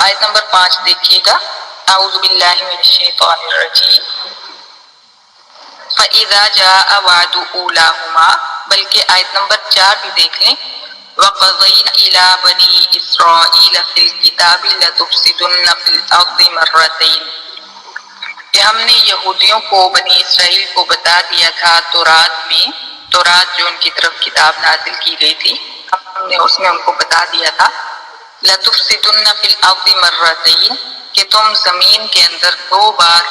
آیت نمبر 5 دیکھیے گا، اعوذ باللہ من الشیطان الرجیم، فَإِذَا جَاءَ وَعْدُ أُولَاهُمَا، بلکہ آیت نمبر 4 بھی دیکھ لیں، وَقَضَيْنَا إِلَىٰ بَنِي إِسْرَائِيلَ فِي الْكِتَابِ لَتُفْسِدُنَّ فِي الْأَرْضِ مَرَّتَيْنِ، کہ ہم نے یہودیوں کو، بنی اسرائیل کو بتا دیا تھا تورات میں، تورات جو ان کی طرف کتاب نازل کی گئی تھی، ہم نے اس میں ان کو بتا دیا تھا لَتُفْسِدُنَّ فِي الْأَرْضِ مَرَّتَيْنِ، کہ تم زمین کے اندر 2 بار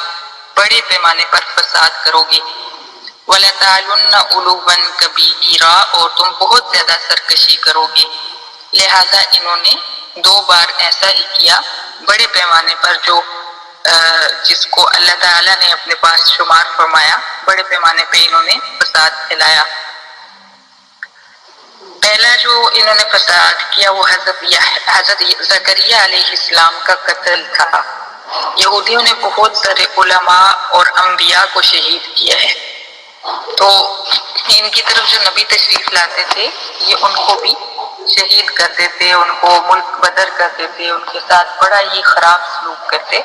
بڑے پیمانے پر فساد کرو گے، وَلَتَعْلُنَّ عُلُوًّا كَبِيرًا، اور تم بہت زیادہ سرکشی کرو گے۔ لہذا انہوں نے 2 بار ایسا ہی کیا بڑے پیمانے پر، جو جس کو اللہ تعالیٰ نے اپنے پاس شمار فرمایا، بڑے پیمانے پہ انہوں نے فساد پھیلایا۔ پہلا جو انہوں نے فساد کیا وہ حضرت زکریا علیہ السلام کا قتل تھا۔ یہودیوں نے بہت سارے علماء اور انبیاء کو شہید کیا ہے، تو ان کی طرف جو نبی تشریف لاتے تھے یہ ان کو بھی شہید کرتے تھے، ان کو ملک بدر کرتے تھے، ان کے ساتھ بڑا ہی خراب سلوک کرتے۔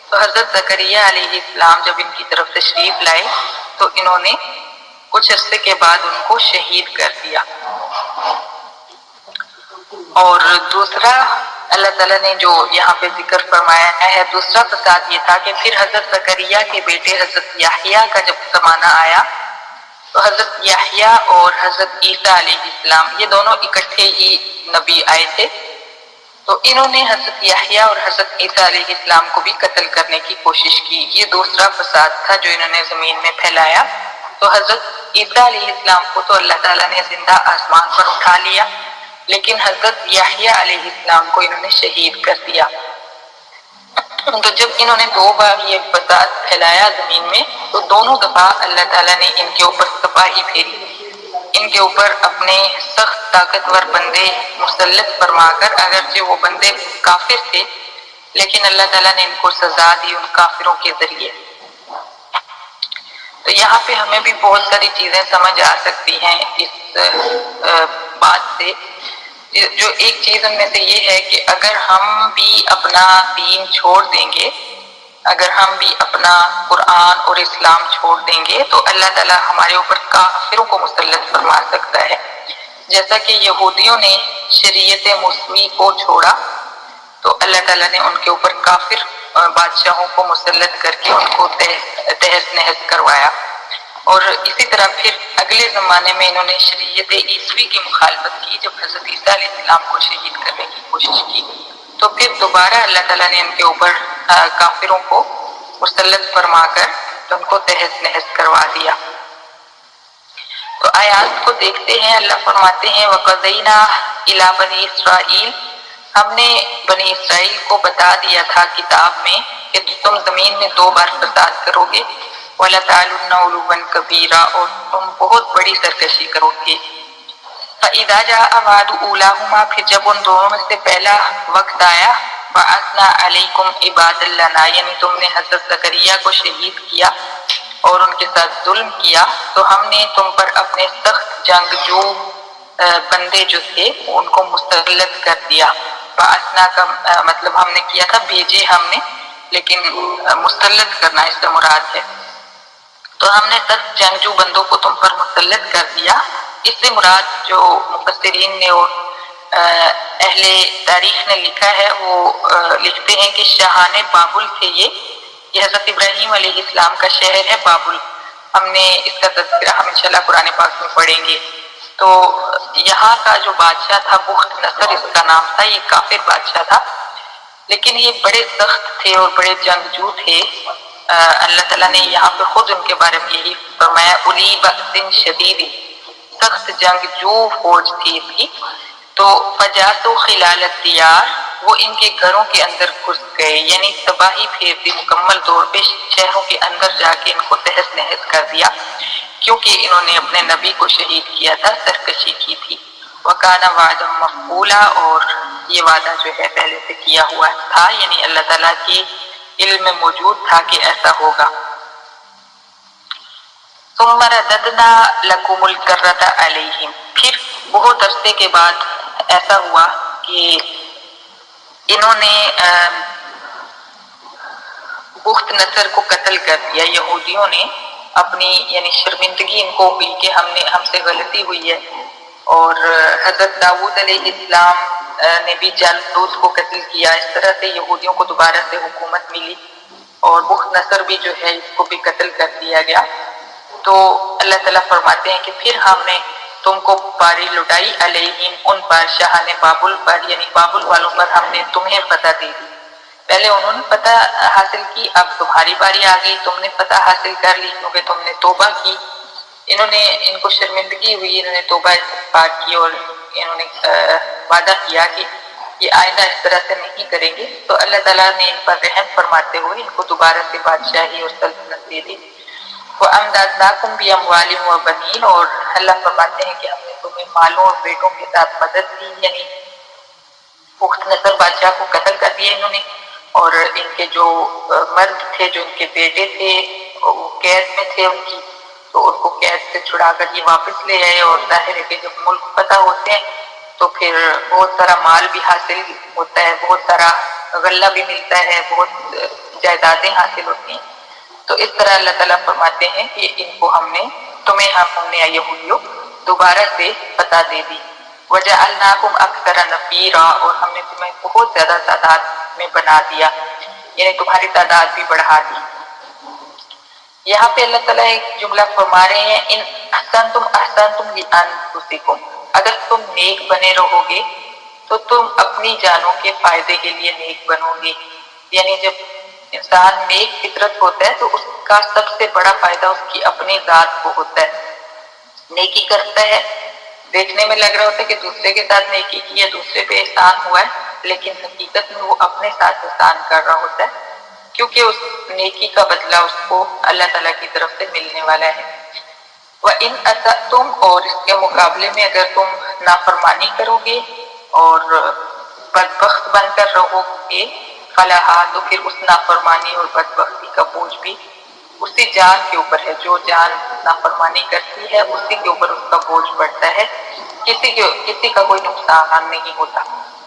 تو حضرت زکریا علیہ السلام جب ان کی طرف تشریف لائے تو انہوں نے کچھ عرصے کے بعد ان کو شہید کر دیا۔ اور دوسرا اللہ تعالیٰ نے جو یہاں پہ ذکر فرمایا ہے، دوسرا فساد یہ تھا کہ پھر حضرت زکریا کے بیٹے حضرت یحییٰ کا جب زمانہ آیا تو حضرت یحییٰ اور حضرت عیسیٰ علیہ السلام یہ دونوں اکٹھے ہی نبی آئے تھے، تو انہوں نے حضرت یحییٰ اور حضرت عیسیٰ علیہ السلام کو بھی قتل کرنے کی کوشش کی۔ یہ دوسرا فساد تھا جو انہوں نے زمین میں پھیلایا۔ تو حضرت عیسیٰ علیہ السلام کو تو اللہ تعالیٰ نے زندہ آسمان پر اٹھا لیا، لیکن حضرت یحییٰ علیہ السلام کو انہوں نے شہید کر دیا۔ تو جب انہوں نے 2 بار یہ فساد پھیلایا زمین میں، تو دونوں دفعہ اللہ تعالیٰ نے ان کے اوپر تباہی پھیری، ان کے اوپر اپنے سخت طاقتور بندے مسلط فرما کر، اگرچہ وہ بندے کافر تھے لیکن اللہ تعالیٰ نے ان کو سزا دی ان کافروں کے ذریعے۔ تو یہاں پہ ہمیں بھی بہت ساری چیزیں سمجھ آ سکتی ہیں اس بات سے، جو ایک چیز ان میں سے یہ ہے کہ اگر ہم بھی اپنا دین چھوڑ دیں گے، اگر ہم بھی اپنا قرآن اور اسلام چھوڑ دیں گے تو اللہ تعالیٰ ہمارے اوپر کافروں کو مسلط فرما سکتا ہے۔ جیسا کہ یہودیوں نے شریعت موسوی کو چھوڑا تو اللہ تعالیٰ نے ان کے اوپر کافر بادشاہوں کو مسلط کر کے ان کو تہس نہس کروایا، اور اسی طرح پھر اگلے زمانے میں انہوں نے شریعت عیسوی کی مخالفت کی، جب حضرت عیسیٰ علیہ السلام کو شہید کرنے کی کوشش کی تو پھر دوبارہ اللہ تعالیٰ نے ان کے اوپر کافروں کو مسلط فرما کر ان کو تہس نہس کروا دیا۔ تو آیات کو دیکھتے ہیں، اللہ فرماتے ہیں وَقَضَيْنَا إِلَىٰ بَنِي إِسْرَائِيلَ، ہم نے بنی اسرائیل کو بتا دیا تھا کتاب میں کہ تم زمین میں 2 بار فساد کرو گے، وَلَتَعْلُنَّ عُلُوًّا كَبِيرًا، اور تم بہت بڑی سرکشی کرو گے۔ فَإِذَا جَاءَ وَعْدُ أُولَاهُمَا، پھر جب ان دونوں میں سے پہلا وقت آیا، بَعَثْنَا عَلَيْكُمْ عِبَادًا لَنَا، یعنی تم نے حضرت زکریا کو شہید کیا اور ان کے ساتھ ظلم کیا، تو ہم نے تم پر اپنے سخت جنگجو بندے جو تھے ان کو مسلط کر دیا۔ بَعَثْنَا کا مطلب ہم نے کیا تھا بھیجے ہم نے، لیکن مسلط کرنا اس سے مراد ہے۔ تو ہم نے سخت جنگجو بندوں کو تم پر مسلط کر دیا۔ اس سے مراد جو مفسرین نے اور اہل تاریخ نے لکھا ہے وہ لکھتے ہیں کہ شاہان بابل تھے یہ حضرت ابراہیم علیہ السلام کا شہر ہے بابل۔ ہم نے اس کا تذکرہ ہم انشاءاللہ قرآن پاک میں پڑھیں گے۔ تو یہاں کا جو بادشاہ تھا بخت نصر اس کا نام تھا، یہ کافر بادشاہ تھا، لیکن یہ بڑے سخت تھے اور بڑے جنگجو تھے۔ اللہ تعالیٰ نے یہاں پہ خود ان کے بارے میں یہی فرمایا اُلی بأس شدید، سخت جنگجو فوج تھی ان کی۔ تو فجاسوا خلال الدیار، وہ ان کے گھروں کے اندر گھس گئے، یعنی تباہی پھیر دی مکمل طور پہ، شہروں کے اندر جا کے ان کو تہس نہس کر دیا، کیونکہ انہوں نے اپنے نبی کو شہید کیا تھا، سرکشی کی تھی۔ وَكَانَ وَعْدًا مَفْعُولًا، اور یہ وعدہ جو ہے پہلے سے کیا ہوا تھا، یعنی اللہ تعالیٰ کی علم میں موجود تھا کہ ایسا ہوگا۔ ثُمَّ رَدَدْنَا لَكُمُ الْكَرَّةَ عَلَيْهِمْ، پھر بہت عرصے کے بعد ایسا ہوا کہ انہوں نے بخت نصر کو قتل کر دیا. یہودیوں نے اپنی یعنی شرمندگی ان کو ہوئی کہ ہم سے غلطی ہوئی ہے. اور حضرت داؤد علیہ السلام نے بھی جالوت کو قتل کیا. اس طرح سے یہودیوں کو دوبارہ سے حکومت ملی اور بخت نصر بھی جو ہے اس کو بھی قتل کر دیا گیا. تو اللہ تعالیٰ فرماتے ہیں کہ پھر ہم نے تم کو باری لٹائی علیہم ان بادشاہان بابل پر یعنی بابل والوں پر ہم نے تمہیں فتح دے دی. پہلے انہوں نے فتح حاصل کی, اب تمہاری باری آ گئی, تم نے فتح حاصل کر لی کیونکہ تم نے توبہ کی. ان کو شرمندگی ہوئی, انہوں نے توبہ استغفار کی اور انہوں نے وعدہ کیا کہ یہ آئندہ اس طرح سے نہیں کریں گے. تو اللہ تعالیٰ نے ان پر رحم فرماتے ہوئے ان کو دوبارہ سے بادشاہی اور سلطنت دے دی. وَأَمْدَدْنَاكُمْ بِأَمْوَالٍ وَبَنِينَ, اور اللہ فرماتے ہیں کہ ہم نے تمہیں مالوں اور بیٹوں کے ساتھ مدد دی. یعنی بخت نصر بادشاہ کو قتل کر دیا انہوں نے, اور ان کے جو مرد تھے, جو ان کے بیٹے تھے, وہ قید میں تھے ان کی, تو ان کو قید سے چھڑا کر یہ واپس لے آئے. اور ظاہر ہے کہ جب ملک فتح ہوتے ہیں تو پھر بہت سارا مال بھی حاصل ہوتا ہے, بہت سارا غلہ بھی ملتا ہے, بہت جائیدادیں حاصل ہوتی ہیں. تو اس طرح اللہ تعالیٰ فرماتے ہیں کہ ان کو ہم نے یہودیوں دوبارہ سے فتح دے دی. وَجَعَلْنَاكُمْ أَكْثَرَ نَفِيرًا, اور ہم نے تمہیں بہت زیادہ تعداد میں بنا دیا, یعنی تمہاری تعداد بھی بڑھا دی. یہاں پہ اللہ تعالیٰ ایک جملہ فرما رہے ہیں, ان احسنتم احسنتم لانفسکم, اگر تم نیک بنے رہو گے تو تم اپنی جانوں کے فائدے کے لیے نیک بنو گے. یعنی جب انسان نیک فطرت ہوتا ہے تو اس کا سب سے بڑا فائدہ اس کی اپنی ذات کو ہوتا ہے. نیکی کرتا ہے, دیکھنے میں لگ رہا ہوتا ہے کہ دوسرے کے ساتھ نیکی کی ہے, دوسرے پہ احسان ہوا ہے, لیکن حقیقت میں وہ اپنے ساتھ احسان کر رہا ہوتا ہے, کیونکہ اس نیکی کا بدلہ اس کو اللہ تعالیٰ کی طرف سے ملنے والا ہے. وَإِنْ أَسَأْتُمْ, اور اس کے مقابلے میں اگر تم نافرمانی کرو گے اور بدبخت بن کر رہو گے, فلاحا, تو پھر اس نافرمانی اور بدبختی کا بوجھ بھی اسی جان کے اوپر ہے. جو جان نافرمانی کرتی ہے اسی کے اوپر اس کا بوجھ پڑتا ہے, کسی کا کوئی نقصان نہیں ہوتا.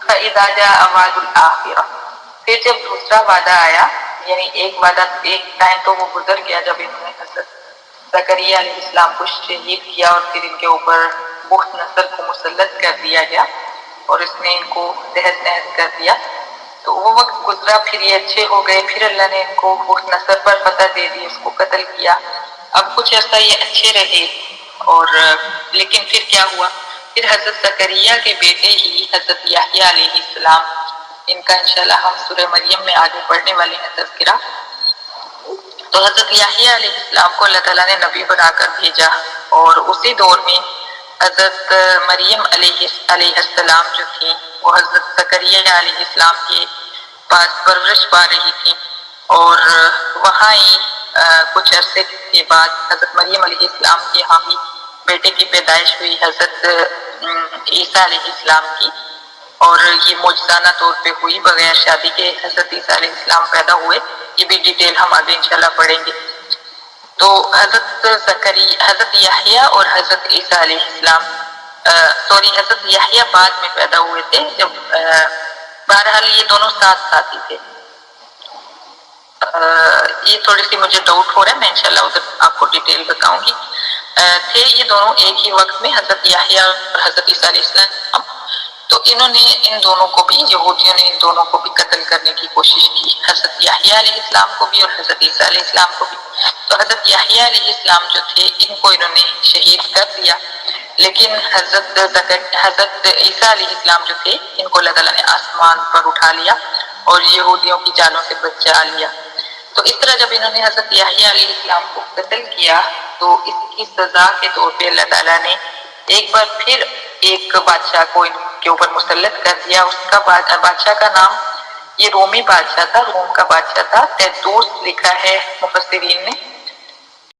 فَإِذَا جَاءَ وَعْدُ الْآخِرَةِ, پھر جب دوسرا وعدہ آیا, یعنی ایک ٹائم تو وہ گزر گیا جب انہوں نے حضرت زکریا علیہ السلام کو شہید کیا اور پھر ان کے اوپر بخت نصر کو مسلط کر دیا گیا اور اس نے ان کو تحس نحس کر دیا. تو وہ وقت گزرا, پھر یہ اچھے ہو گئے, پھر اللہ نے ان کو بخت نصر پر فتح دے دی, اس کو قتل کیا. اب کچھ عرصہ یہ اچھے رہے, اور لیکن پھر کیا ہوا, پھر حضرت زکریا کے بیٹے ہی حضرت یحییٰ علیہ السلام, ان کا انشاءاللہ ہم سورہ مریم میں آگے پڑھنے والے ہیں تذکرہ. تو حضرت یحییٰ علیہ السلام کو اللہ تعالیٰ نے نبی بنا کر بھیجا, اور اسی دور میں حضرت مریم علیہ السلام جو تھی وہ حضرت زکریا علیہ السلام کے پاس پرورش پا رہی تھی, اور وہاں ہی کچھ عرصے کے بعد حضرت مریم علیہ السلام کے یہاں بھی بیٹے کی پیدائش ہوئی, حضرت عیسیٰ علیہ السلام کی, اور یہ معجزانہ طور پہ ہوئی, بغیر شادی کے حضرت عیسیٰ علیہ السلام پیدا ہوئے. یہ بھی ڈیٹیل ہم آگے انشاءاللہ پڑھیں گے. تو حضرت یحییٰ اور حضرت عیسیٰ علیہ السلام حضرت یحییٰ بعد میں پیدا ہوئے تھے, جب بہرحال یہ دونوں ساتھ ہی تھے. یہ تھوڑی سی مجھے ڈاؤٹ ہو رہا ہے, میں انشاءاللہ ادھر آپ کو ڈیٹیل بتاؤں گی. تھے یہ دونوں ایک ہی وقت میں, حضرت یحییٰ اور حضرت عیسیٰ علیہ السلام. تو انہوں نے ان دونوں کو بھی, یہودیوں نے ان دونوں کو بھی قتل کرنے کی کوشش کی, حضرت یحییٰ علیہ السلام کو بھی اور حضرت عیسیٰ علیہ السلام کو بھی. تو حضرت یحییٰ علیہ السلام جو تھے ان کو انہوں نے شہید کر دیا, لیکن حضرت عیسیٰ علیہ السلام جو تھے ان کو اللہ تعالیٰ نے آسمان پر اٹھا لیا اور یہودیوں کی جانوں سے بچا لیا. تو اس طرح جب انہوں نے حضرت یحییٰ علیہ السلام کو قتل کیا تو اس کی سزا کے طور پہ اللہ تعالیٰ نے ایک بار پھر ایک بادشاہ کو ان کے اوپر مسلط کر دیا. اس کا بادشاہ کا نام یہ رومی بادشاہ تھا, روم کا بادشاہ تھا. تیتوس لکھا ہے مفسرین نے,